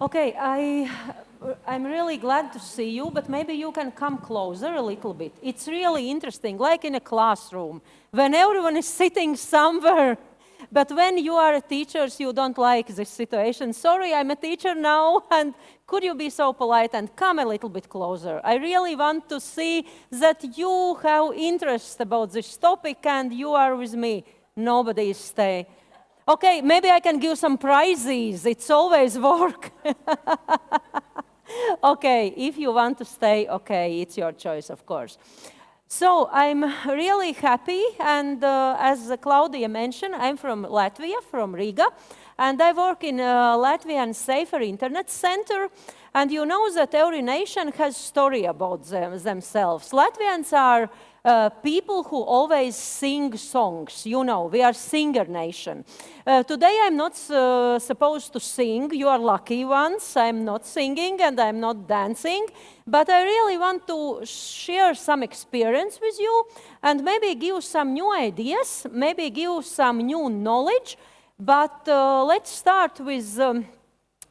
Okay, I'm really glad to see you, but maybe you can come closer a little bit. It's really interesting, like in a classroom, when everyone is sitting somewhere, but when you are teachers, you don't like this situation. Sorry, I'm a teacher now, and could you be so polite and come a little bit closer? I really want to see that you have interest about this topic and you are with me. Nobody is staying. Okay, maybe I can give some prizes. It's always work. Okay, if you want to stay, okay, it's your choice, of course. So I'm really happy, and as Claudia mentioned, I'm from Latvia, from Riga, and I work in Latvian Safer Internet Center, and you know that every nation has story about themselves. Latvians are people who always sing songs. You know, we are singer nation. Today I'm not supposed to sing. You are lucky ones. I'm not singing and I'm not dancing. But I really want to share some experience with you and maybe give some new ideas, maybe give some new knowledge. But let's start with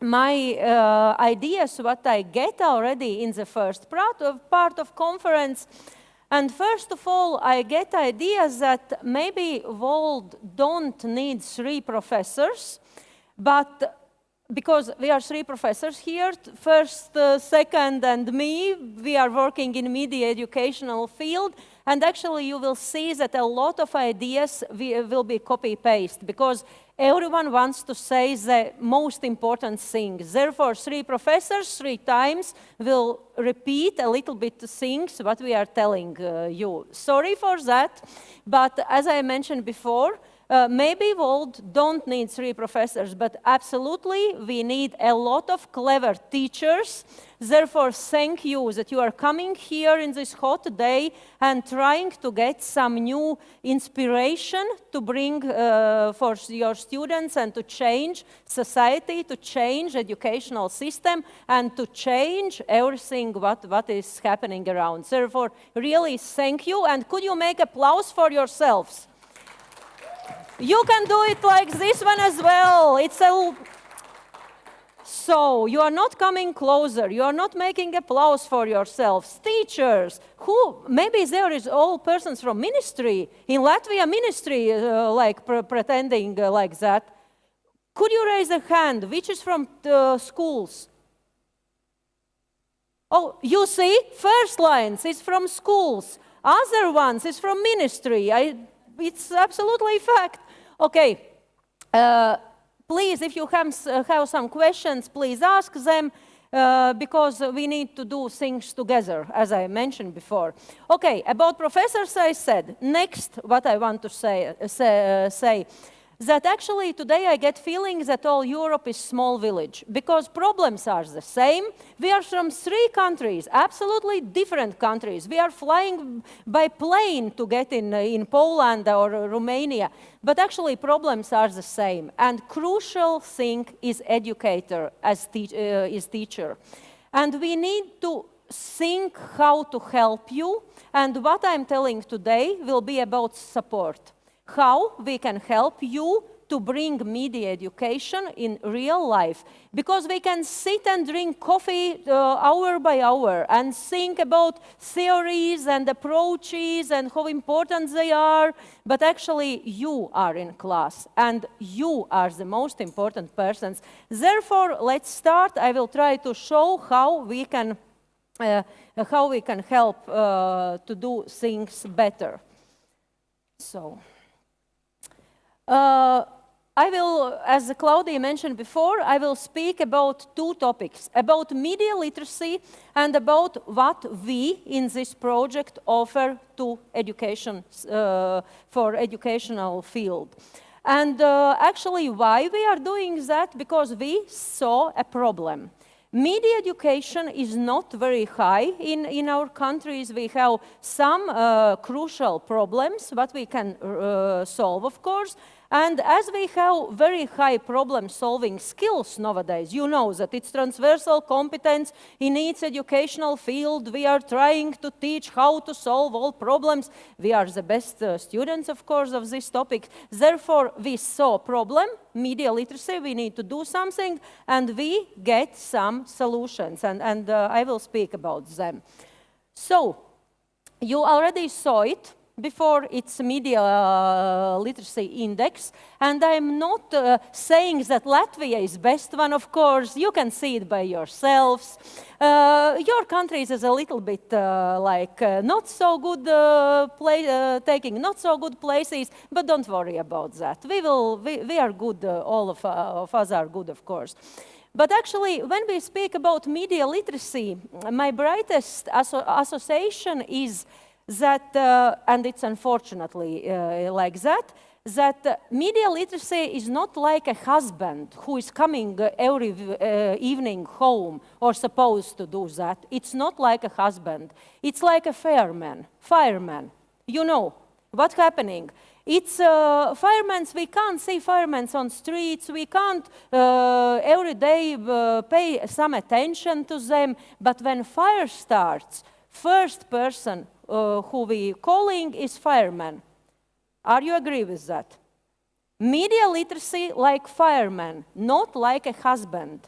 my ideas, what I get already in the first part of conference. And first of all, I get ideas that maybe world don't need 3 professors, but because we are 3 professors here, first, second, and me, we are working in media educational field, and actually you will see that a lot of ideas will be copy-paste, because everyone wants to say the most important thing. Therefore, 3 professors 3 times will repeat a little bit the things what we are telling you. Sorry for that, but as I mentioned before, maybe world don't need 3 professors, but absolutely we need a lot of clever teachers. Therefore, thank you that you are coming here in this hot day and trying to get some new inspiration to bring for your students and to change society, to change educational system, and to change everything what is happening around. Therefore, really thank you, and could you make applause for yourselves? You can do it like this one as well. So, you are not coming closer. You are not making applause for yourselves. Teachers, maybe there is all persons from ministry, in Latvia ministry, pretending like that. Could you raise a hand, which is from schools? Oh, you see, first lines is from schools. Other ones is from ministry. It's absolutely fact. Okay, please, if you have some questions, please ask them, because we need to do things together, as I mentioned before. Okay, about professors I said. Next, what I want to say that actually today I get feeling that all Europe is small village, because problems are the same. We are from 3 countries, absolutely different countries. We are flying by plane to get in Poland or Romania, but actually problems are the same. And crucial thing is educator as is teacher. And we need to think how to help you, and what I'm telling today will be about support. How we can help you to bring media education in real life. Because we can sit and drink coffee hour by hour and think about theories and approaches and how important they are, but actually you are in class and you are the most important persons. Therefore, let's start. I will try to show how we can help to do things better. So. I will, as Claudia mentioned before, I will speak about 2 topics, about media literacy and about what we in this project offer to education, for educational field. And actually why we are doing that? Because we saw a problem. Media education is not very high in our countries. We have some crucial problems, but we can solve, of course. And as we have very high problem-solving skills nowadays, you know that it's transversal competence in each educational field. We are trying to teach how to solve all problems. We are the best students, of course, of this topic. Therefore, we saw problem, media literacy, we need to do something, and we get some solutions. And I will speak about them. So, you already saw it before. It's media literacy index, and I'm not saying that Latvia is best one, of course. You can see it by yourselves. Your countries is a little bit not so good taking not so good places, but don't worry about that. We are good, all of us are good, of course. But actually, when we speak about media literacy, my brightest association is that, and it's unfortunately like that, that media literacy is not like a husband who is coming every evening home or supposed to do that. It's not like a husband. It's like a fireman. You know what's happening. It's firemen, we can't see firemen on streets, we can't every day pay some attention to them, but when fire starts, first person who we calling is fireman. Are you agree with that? Media literacy like fireman, not like a husband.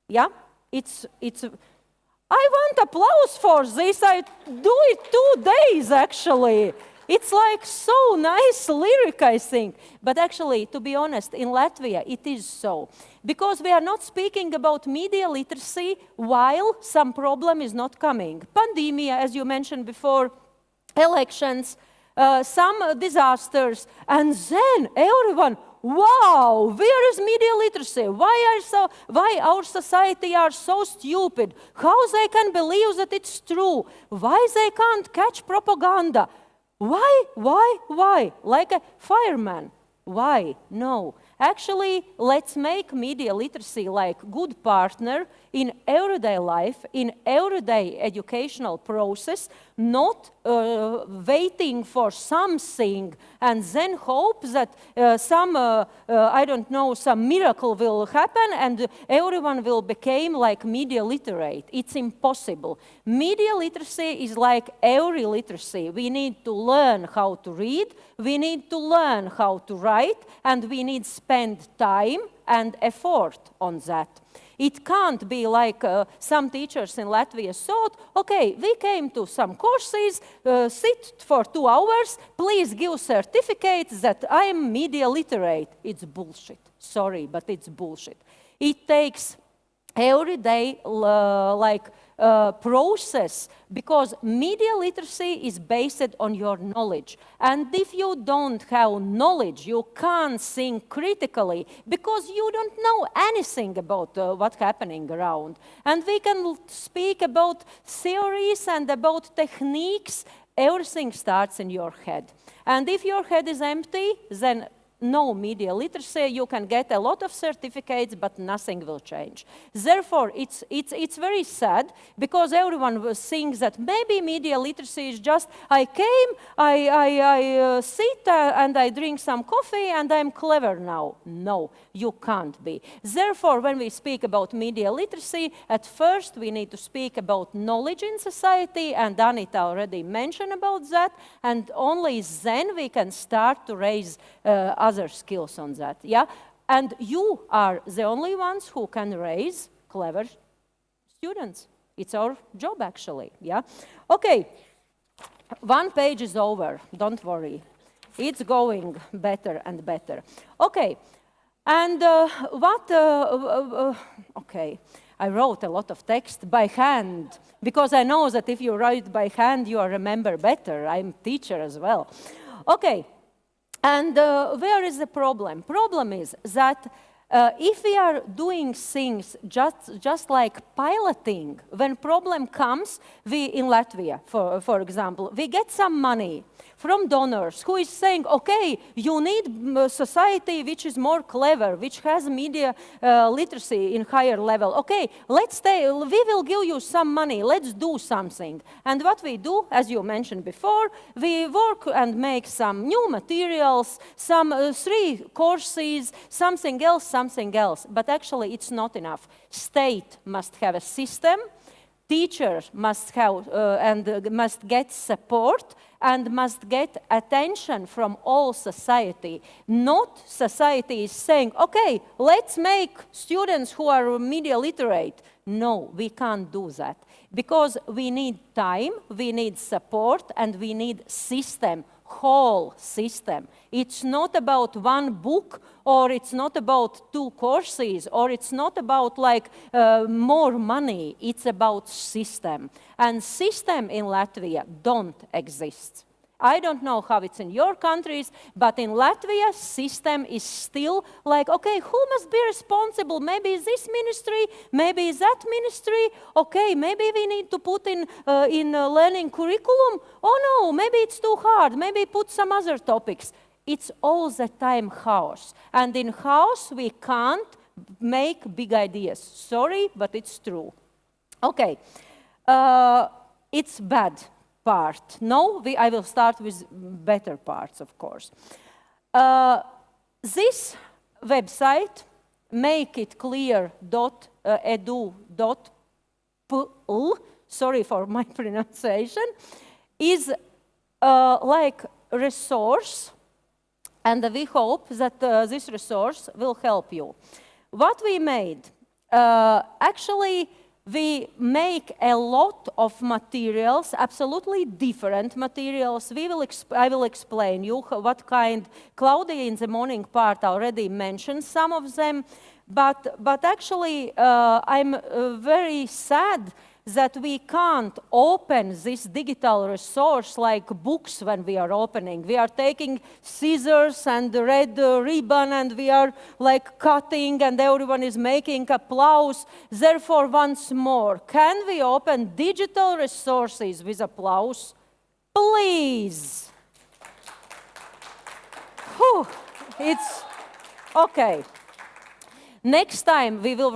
Yeah? It's I want applause for this. I do it 2 days actually. It's like so nice lyric, I think. But actually, to be honest, in Latvia, it is so. Because we are not speaking about media literacy while some problem is not coming. Pandemia, as you mentioned before, elections, some disasters, and then everyone, wow, where is media literacy? Why our society are so stupid? How they can believe that it's true? Why they can't catch propaganda? Why? Like a fireman. Why? No. Actually, let's make media literacy like good partner in everyday life, in everyday educational process, not waiting for something and then hope that some miracle will happen and everyone will become like media literate. It's impossible. Media literacy is like every literacy. We need to learn how to read, we need to learn how to write, and we need to spend time and effort on that. It can't be like some teachers in Latvia thought, okay, we came to some courses, sit for 2 hours, please give certificates that I'm media literate. It's bullshit. Sorry, but it's bullshit. It takes every day process, because media literacy is based on your knowledge. And if you don't have knowledge, you can't think critically, because you don't know anything about what's happening around. And we can speak about theories and about techniques. Everything starts in your head. And if your head is empty, then no media literacy, you can get a lot of certificates, but nothing will change. Therefore, it's very sad, because everyone thinks that maybe media literacy is just, I came, I sit and I drink some coffee and I'm clever now. No, you can't be. Therefore, when we speak about media literacy, at first we need to speak about knowledge in society, and Anita already mentioned about that, and only then we can start to raise other skills on that, yeah? And you are the only ones who can raise clever students. It's our job, actually, yeah? Okay, 1 page is over, don't worry. It's going better and better. Okay, and okay, I wrote a lot of text by hand, because I know that if you write by hand, you remember better. I'm a teacher as well. Okay. And where is the problem? Problem is that if we are doing things just like piloting, when problem comes, we in Latvia, for example, we get some money from donors, who is saying, okay, you need a society which is more clever, which has media literacy in higher level. Okay, we will give you some money, let's do something. And what we do, as you mentioned before, we work and make some new materials, some 3 courses, something else. But actually, it's not enough. State must have a system. Teachers must have must get support and must get attention from all society. Not society is saying, okay, let's make students who are media literate. No, we can't do that. Because we need time, we need support, and we need system, whole system. It's not about 1 book, or it's not about 2 courses, or it's not about more money. It's about system. And system in Latvia don't exist. I don't know how it's in your countries, but in Latvia, system is still like, okay, who must be responsible? Maybe this ministry, maybe that ministry. Okay, maybe we need to put in learning curriculum. Oh no, maybe it's too hard. Maybe put some other topics. It's all the time chaos. And in chaos, we can't make big ideas. Sorry, but it's true. Okay, it's bad part. No, I will start with better parts, of course. This website, makeitclear.edu.pl, sorry for my pronunciation, is like a resource, and we hope that this resource will help you. What we made, actually, we make a lot of materials, absolutely different materials. I will explain you what kind. Claudia in the morning part already mentioned some of them, but actually I'm very sad that we can't open this digital resource like books when we are opening. We are taking scissors and red ribbon and we are like cutting and everyone is making applause. Therefore, once more, can we open digital resources with applause? Please. Whew, it's okay. Next time we will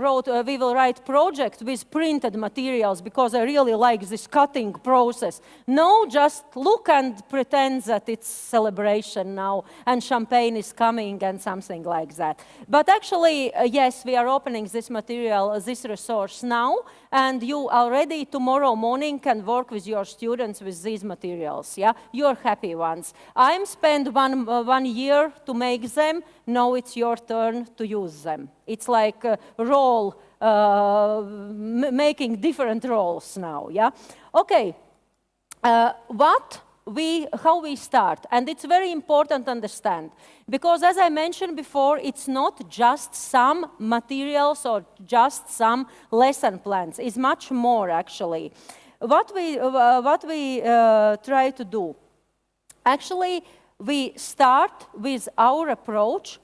write project with printed materials because I really like this cutting process. No, just look and pretend that it's celebration now and champagne is coming and something like that. But actually, yes, we are opening this material, this resource now, and you already tomorrow morning can work with your students with these materials. Yeah, you're happy ones. I'm spent one year to make them. Now it's your turn to use them. It's like a role, making different roles now, yeah? Okay, how we start, and it's very important to understand, because as I mentioned before, it's not just some materials or just some lesson plans, it's much more actually. What we try to do, actually, we start with our approach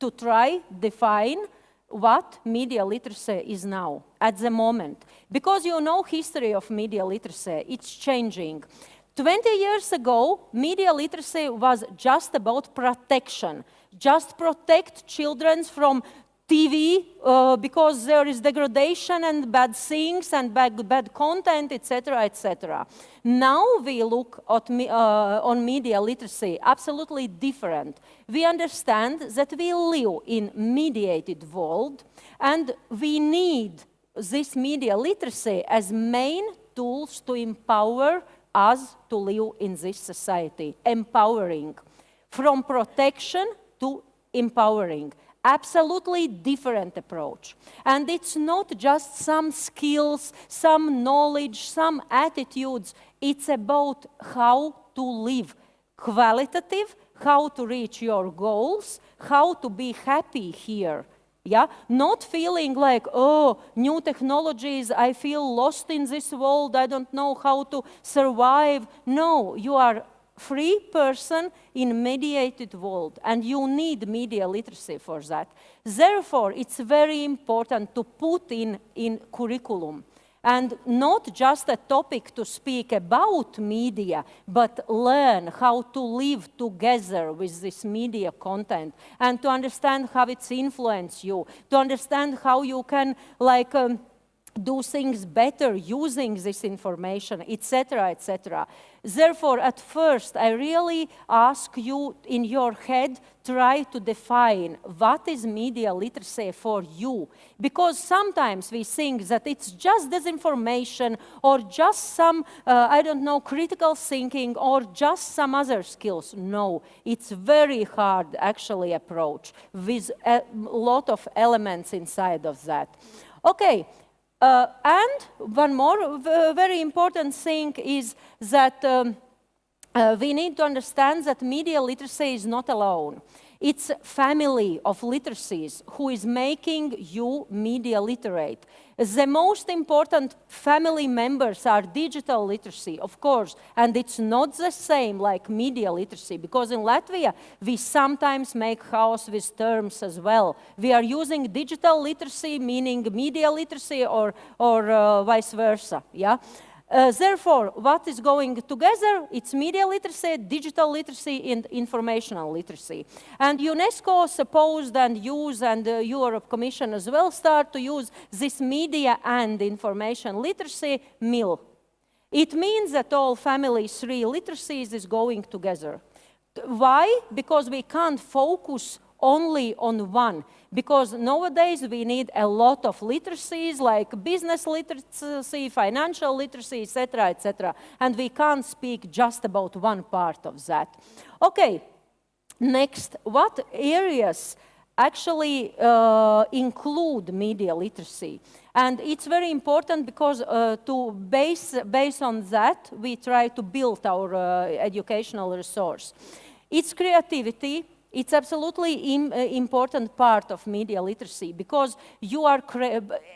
to try define what media literacy is now, at the moment. Because you know history of media literacy, it's changing. 20 years ago, media literacy was just about protection. Just protect children from TV because there is degradation and bad things and bad content, etc., etc. Now we look at on media literacy absolutely different. We understand that we live in mediated world and we need this media literacy as main tools to empower us to live in this society. Empowering. From protection to empowering. Absolutely different approach. And it's not just some skills, some knowledge, some attitudes. It's about how to live qualitative, how to reach your goals, how to be happy here. Yeah, not feeling like, oh, new technologies, I feel lost in this world, I don't know how to survive. No, you are free person in mediated world, and you need media literacy for that. Therefore, it's very important to put in curriculum. And not just a topic to speak about media, but learn how to live together with this media content and to understand how it's influenced you, to understand how you can do things better using this information, etc., etc. Therefore, at first, I really ask you in your head, try to define what is media literacy for you. Because sometimes we think that it's just disinformation or just some, I don't know, critical thinking or just some other skills. No, it's very hard, actually, approach with a lot of elements inside of that. Okay. And one more very important thing is that we need to understand that media literacy is not alone. It's a family of literacies who is making you media literate. The most important family members are digital literacy, of course, and it's not the same like media literacy, because in Latvia, we sometimes make chaos with terms as well. We are using digital literacy, meaning media literacy, or vice versa, yeah? Therefore, what is going together? It's media literacy, digital literacy, and informational literacy. And UNESCO supposed and use, and the Europe Commission as well, start to use this media and information literacy MIL. It means that all family 3 literacies is going together. Why? Because we can't focus only on one. Because nowadays we need a lot of literacies, like business literacy, financial literacy, etc., etc. And we can't speak just about one part of that. Okay, next, what areas actually include media literacy? And it's very important because to base on that, we try to build our educational resource. It's creativity. It's absolutely important part of media literacy because you are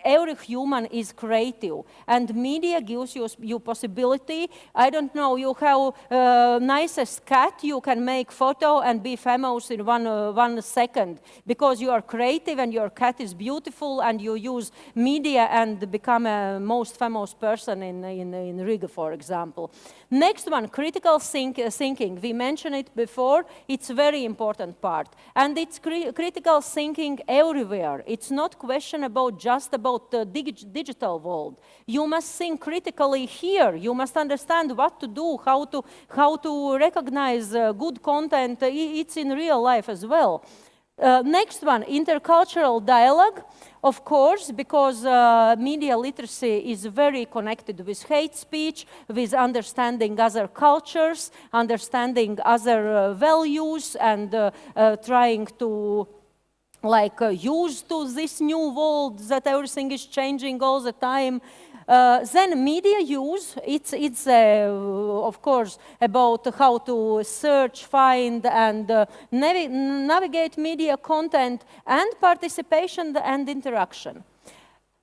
every human is creative, and media gives you possibility. I don't know, you have nicest cat, you can make photo and be famous in one second because you are creative and your cat is beautiful, and you use media and become a most famous person in Riga, for example. Next one, critical thinking. We mentioned it before. It's very important part, and it's critical thinking everywhere. It's not question about just about the digital world. You must think critically here. You must understand what to do, how to recognize good content. It's in real life as well. Next one, intercultural dialogue. Of course, because media literacy is very connected with hate speech, with understanding other cultures, understanding other values, and trying to use to this new world that everything is changing all the time. Then media use, it's of course about how to search, find, and navigate media content, and participation and interaction.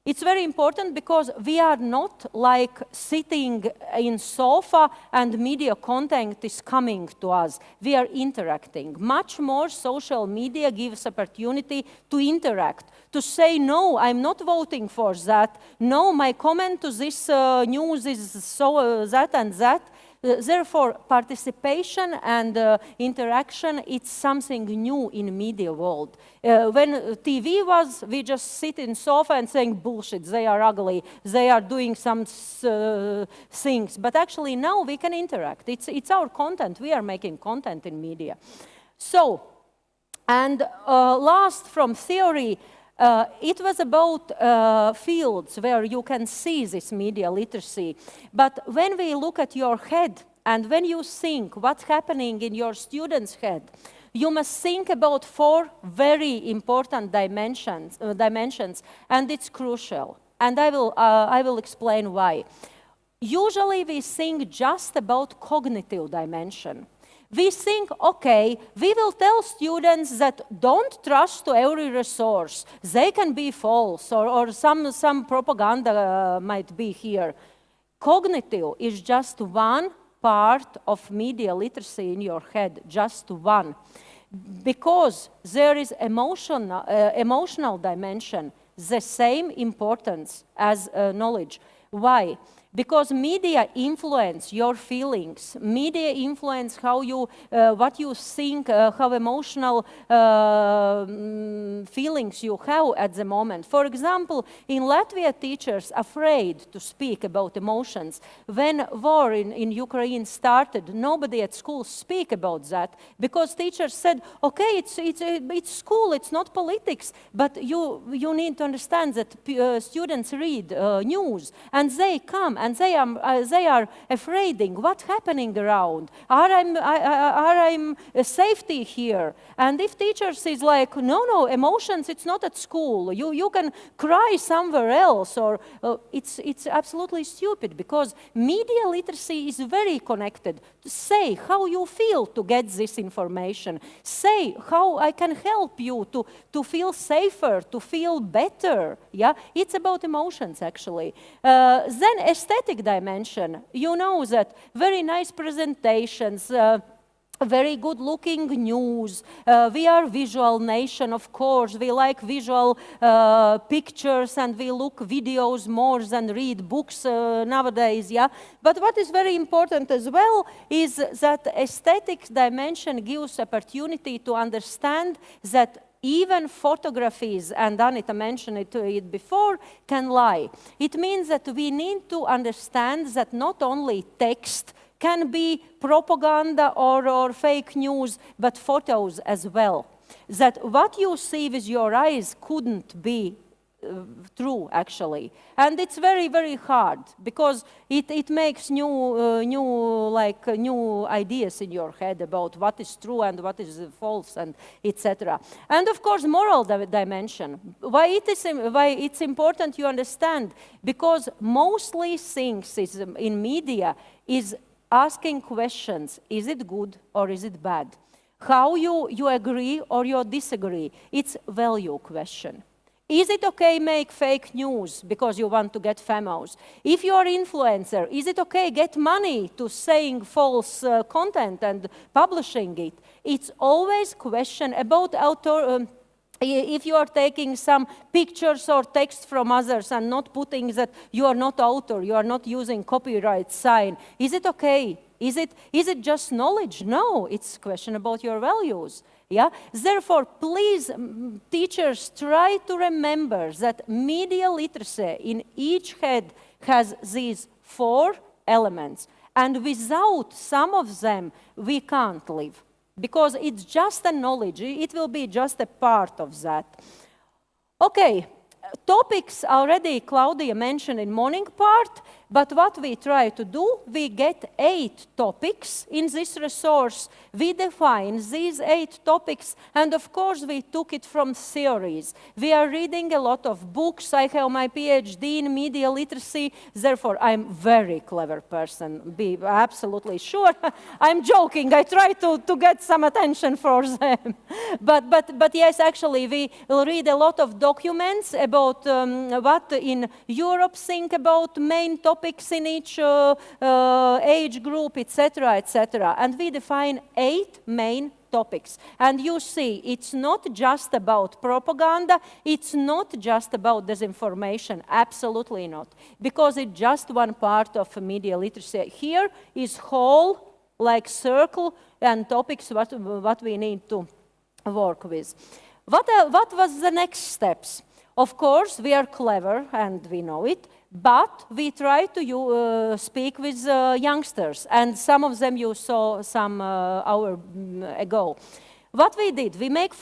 It's very important because we are not like sitting in sofa and media content is coming to us. We are interacting. Much more social media gives opportunity to interact, to say, no, I'm not voting for that. No, my comment to this news is so that and that. Therefore, participation and interaction, it's something new in media world. When TV was, we just sit in sofa and saying bullshit, they are ugly, they are doing some things. But actually now we can interact. It's our content. We are making content in media. So, and last from theory, it was about fields where you can see this media literacy. But when we look at your head and when you think what's happening in your student's head, you must think about 4 very important dimensions, and it's crucial. And I will explain why. Usually we think just about cognitive dimension. We think, okay, we will tell students that don't trust to every resource. They can be false, or some propaganda might be here. Cognitive is just one part of media literacy in your head, just one. Because there is emotional dimension, the same importance as knowledge. Why? Because media influence your feelings. Media influence how you, what you think, how emotional feelings you have at the moment. For example, in Latvia, teachers afraid to speak about emotions. When war in Ukraine started, nobody at school speak about that because teachers said, okay, it's school, it's not politics, but you need to understand that students read news and they come and they are afraid. What's happening around? Are I'm safety here? And if teachers is like, no, emotions, it's not at school. You can cry somewhere else, or it's absolutely stupid because media literacy is very connected. Say how you feel to get this information. Say how I can help you to feel safer, to feel better. Yeah, it's about emotions actually. Then aesthetic dimension. You know that very nice presentations. Very good looking news. We are visual nation, of course. We like visual pictures and we look videos more than read books nowadays, yeah. But what is very important as well is that aesthetic dimension gives opportunity to understand that even photographies, and Anita mentioned it before, can lie. It means that we need to understand that not only text can be propaganda or fake news, but photos as well. That what you see with your eyes couldn't be true, actually. And it's very, very hard, because it makes new ideas in your head about what is true and what is false, and etc. And of course, moral dimension. Why it's important you understand? Because mostly things in media is asking questions. Is it good or is it bad? How you agree or you disagree? It's value question. Is it okay make fake news because you want to get famous? If you are influencer, is it okay get money to saying false content and publishing it? It's always question about author. If you are taking some pictures or text from others and not putting that you are not author, you are not using copyright sign, is it okay? Is it just knowledge? No, it's a question about your values. Yeah? Therefore, please, teachers, try to remember that media literacy in each head has these 4 elements. And without some of them, we can't live. Because it's just a knowledge. It will be just a part of that. Okay, topics already Claudia mentioned in morning part. But what we try to do, we get 8 topics in this resource. We define these 8 topics, and of course we took it from theories. We are reading a lot of books. I have my PhD in media literacy, therefore I'm a very clever person, be absolutely sure. I'm joking, I try to get some attention for them. But yes, actually we will read a lot of documents about what in Europe think about main topics in each age group, etc., etc. And we define 8 main topics. And you see, it's not just about propaganda, it's not just about disinformation, absolutely not. Because it's just one part of media literacy. Here is whole, like circle, and topics what we need to work with. What was the next steps? Of course, we are clever, and we know it. But we try to speak with youngsters, and some of them you saw some hour ago. What we did, we make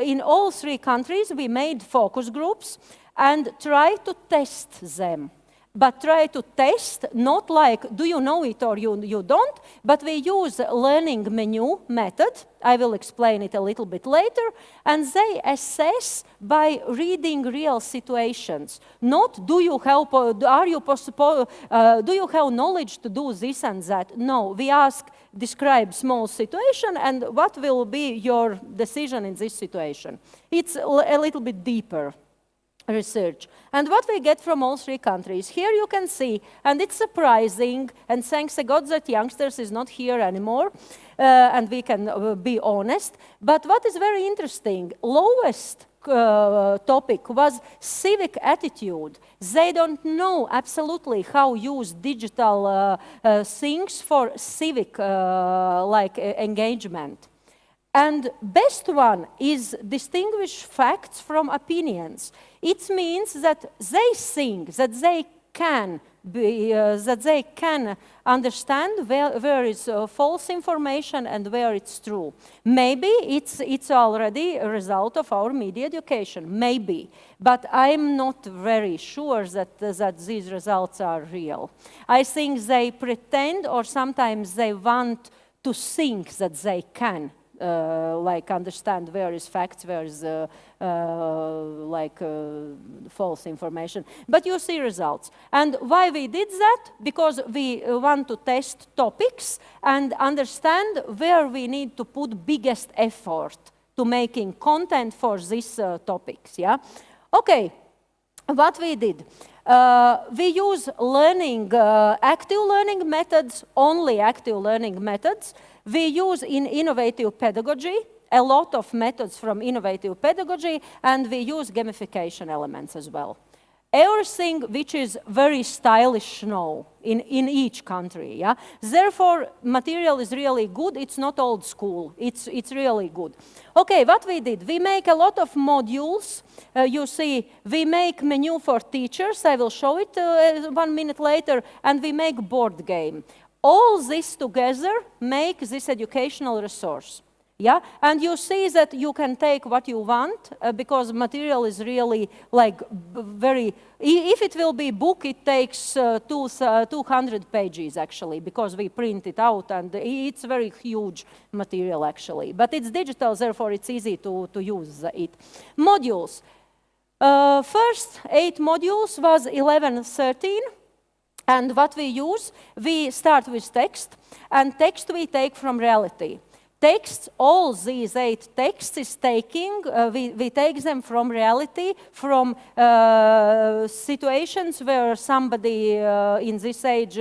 in all 3 countries, we made focus groups and try to test them. But try to test, not like, do you know it or you don't, but we use learning menu method. I will explain it a little bit later. And they assess by reading real situations. Not, do you have knowledge to do this and that? No, we ask, describe small situation and what will be your decision in this situation. It's a little bit deeper research. And what we get from all 3 countries, here you can see, and it's surprising, and thanks to God that youngsters is not here anymore, and we can be honest, but what is very interesting, lowest topic was civic attitude. They don't know absolutely how use digital things for civic engagement. And best one is distinguish facts from opinions. It means that they think that they can understand where is false information and where it's true. Maybe it's already a result of our media education, maybe. But I'm not very sure that these results are real. I think they pretend, or sometimes they want to think that they can understand where is facts, where is false information. But you see results. And why we did that? Because we want to test topics and understand where we need to put biggest effort to making content for these topics. Yeah. Okay. What we did? We use active learning methods, only active learning methods. We use in innovative pedagogy a lot of methods from innovative pedagogy, and we use gamification elements as well. Everything which is very stylish now in each country. Yeah? Therefore, material is really good. It's not old school. It's really good. Okay, what we did? We make a lot of modules. You see, we make menu for teachers. I will show it 1 minute later. And we make board game. All this together make this educational resource. Yeah, and you see that you can take what you want because material is really very. If it will be book, it takes 200 pages actually because we print it out and it's very huge material actually. But it's digital, therefore it's easy to use it. Modules. First 8 modules was 11-13. And what we use, we start with text, and text we take from reality. Texts, all these 8 texts is taking, we take them from reality, from situations where somebody in this age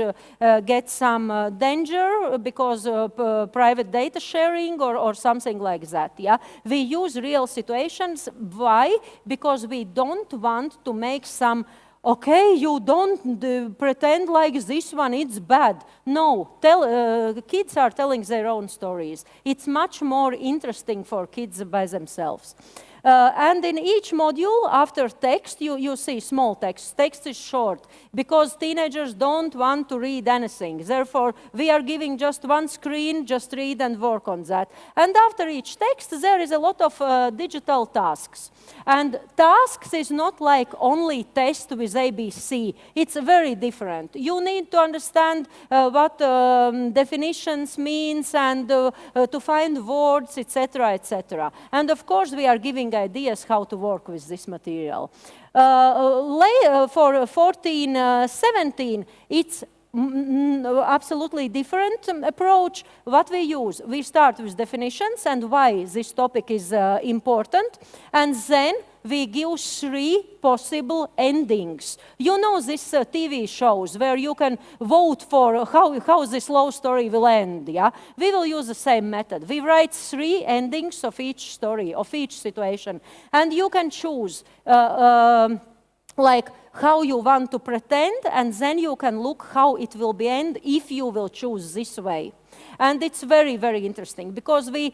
gets some danger because of private data sharing or something like that. Yeah? We use real situations. Why? Because we don't want to make some okay, you don't pretend like this one, it's bad. No, kids are telling their own stories. It's much more interesting for kids by themselves. And in each module, after text, you see small text. Text is short because teenagers don't want to read anything. Therefore, we are giving just one screen, just read and work on that. And after each text, there is a lot of digital tasks. And tasks is not like only test with ABC. It's very different. You need to understand what definitions means and to find words, etc., etc. And of course, we are giving ideas how to work with this material. For 14-17, it's absolutely different approach. What we use, we start with definitions and why this topic is important, and then we give 3 possible endings. You know these TV shows where you can vote for how this love story will end, yeah? We will use the same method. We write 3 endings of each story, of each situation, and you can choose how you want to pretend, and then you can look how it will be end if you will choose this way. And it's very, very interesting because we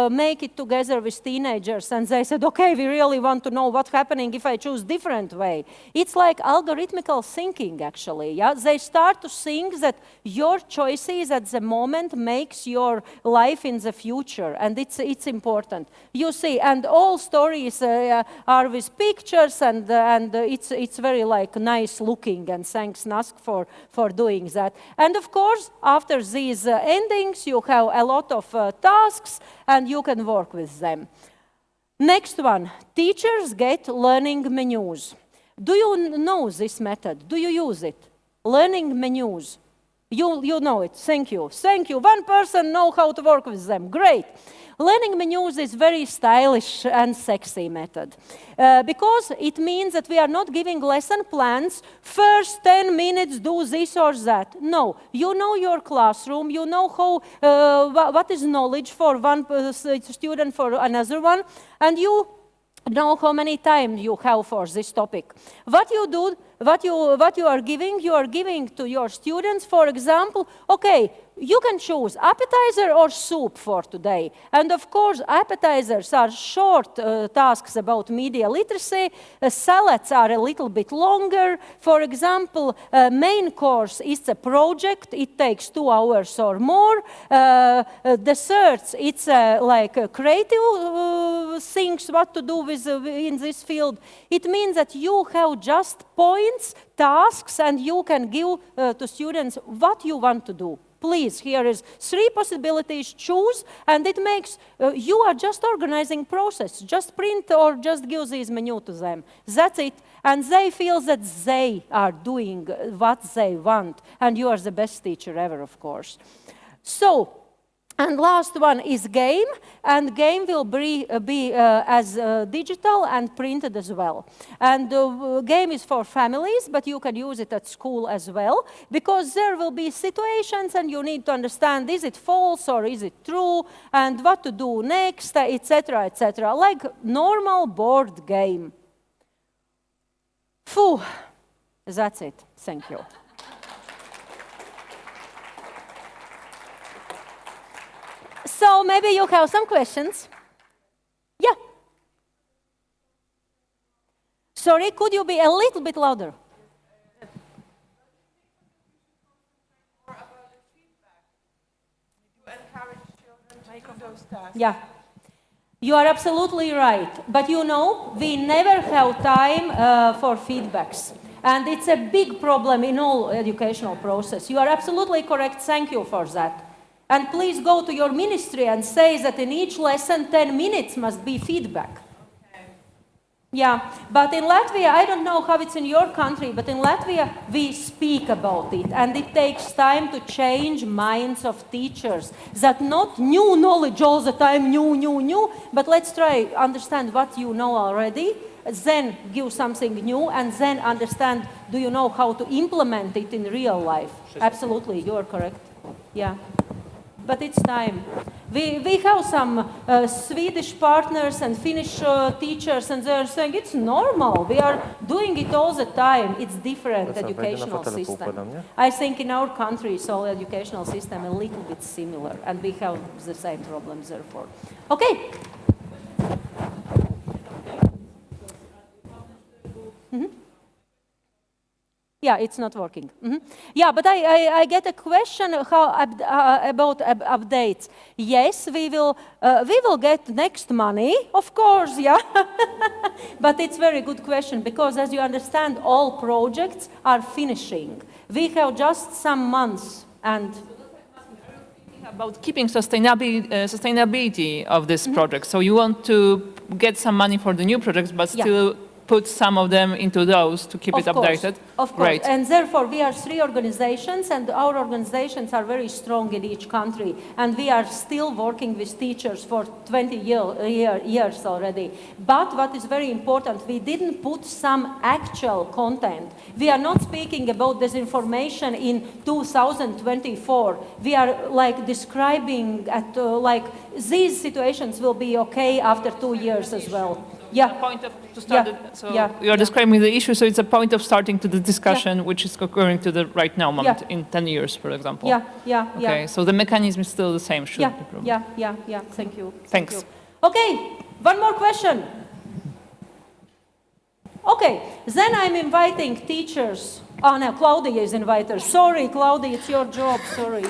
make it together with teenagers and they said, okay, we really want to know what's happening if I choose different way. It's like algorithmical thinking actually. Yeah? They start to think that your choices at the moment makes your life in the future, and it's important. You see, and all stories are with pictures and it's very nice looking, and thanks NASK for doing that. And of course, after these endings, you have a lot of tasks and you can work with them. Next one, teachers get learning menus. Do you know this method? Do you use it? Learning menus. You know it. Thank you. Thank you. One person knows how to work with them. Great. Learning menus is very stylish and sexy method because it means that we are not giving lesson plans. First 10 minutes do this or that. No, you know your classroom. You know how what is knowledge for one student for another one, and you know how many time you have for this topic. What you do, what you are giving to your students, for example, okay, you can choose appetizer or soup for today. And of course, appetizers are short tasks about media literacy. Salads are a little bit longer. For example, main course is a project. It takes 2 hours or more. Desserts, it's like creative things, what to do with in this field. It means that you have just points, tasks, and you can give to students what you want to do. Please, here is 3 possibilities, choose, and it makes, you are just organizing process. Just print or just give this menu to them. That's it. And they feel that they are doing what they want, and you are the best teacher ever, of course. So, and last one is game, and game will be as digital and printed as well. And game is for families, but you can use it at school as well, because there will be situations and you need to understand, is it false or is it true, and what to do next, etc., etc., like normal board game. Phew, that's it. Thank you. So maybe you have some questions. Yeah. Sorry, could you be a little bit louder? More about the feedback. You encourage children to make those tasks. Yeah. You are absolutely right. But you know, we never have time for feedbacks. And it's a big problem in all educational process. You are absolutely correct. Thank you for that. And please go to your ministry and say that in each lesson 10 minutes must be feedback. Okay. Yeah, but in Latvia, I don't know how it's in your country, but in Latvia we speak about it, and it takes time to change minds of teachers. That not new knowledge all the time, new, but let's try understand what you know already, then give something new, and then understand, do you know how to implement it in real life? Absolutely, you are correct. Yeah. But it's time. We have some Swedish partners and Finnish teachers, and they're saying it's normal. We are doing it all the time. It's different educational system. I think in our country, so educational system a little bit similar, and we have the same problems therefore. Okay. Mm-hmm. Yeah, it's not working. Mm-hmm. Yeah, but I get a question about updates. Yes, we will get next money, of course, yeah. But it's a very good question, because as you understand, all projects are finishing. We have just some months, and about keeping sustainability of this project. So you want to get some money for the new projects, but still put some of them into those to keep it updated? Of course, great. And therefore we are 3 organizations, and our organizations are very strong in each country, and we are still working with teachers for 20 years already. But what is very important, we didn't put some actual content. We are not speaking about disinformation in 2024. We are like describing at like these situations will be okay after 2 years as well. Yeah. Point of to start. You are describing the issue, so it's a point of starting to the discussion, which is occurring to the right now moment in 10 years, for example. Okay, so the mechanism is still the same. Thank you. Thanks. You. Okay, one more question. Okay, then I'm inviting teachers. Oh no, Claudia is invited. Sorry, Claudia, it's your job. Sorry.